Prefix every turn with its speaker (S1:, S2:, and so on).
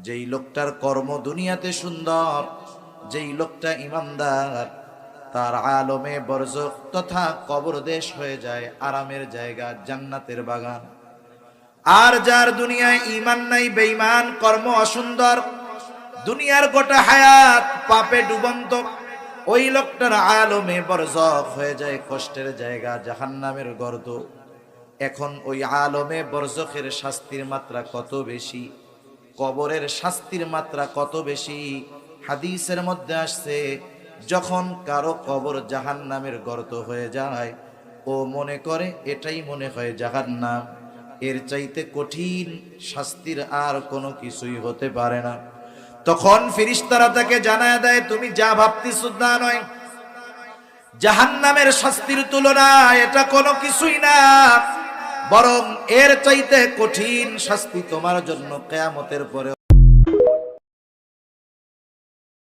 S1: যেই লোকটার কর্ম দুনিয়াতে সুন্দর, যেই লোকটা ইমানদার, তার আলমে বরজখ তথা কবর দেশ হয়ে যায় আরামের জায়গা, জান্নাতের বাগান। আর যার দুনিয়ায় ঈমান নাই, বেঈমান, কর্ম অসুন্দর, দুনিয়ার গোটা হায়াত পাপে ডুবন্ত, ওই লোকটার আলমে বরজখ হয়ে যায় কষ্টের জায়গা, জাহান্নামের গর্ত। এখন ওই আলমে বরজখের শাস্তির মাত্রা কত বেশি, কবরের শাস্তির মাত্রা কত বেশি। হাদিসের মধ্যে আসছে, যখন কারো কবর জাহান্নামের গর্ত হয়ে যায়, ও মনে করে এটাই মনে হয় জাহান্নাম, এর চাইতে কঠিন শাস্তির আর কোনো কিছুই হতে পারে না। তখন ফেরেশতারা তাকে জানায় দেয়, তুমি যা ভাবতেছো তা নয়, জাহান্নামের শাস্তির তুলনায় এটা কোনো কিছুই না, বরং এর চাইতে কঠিন শাস্তি তোমার জন্য কিয়ামতের পরে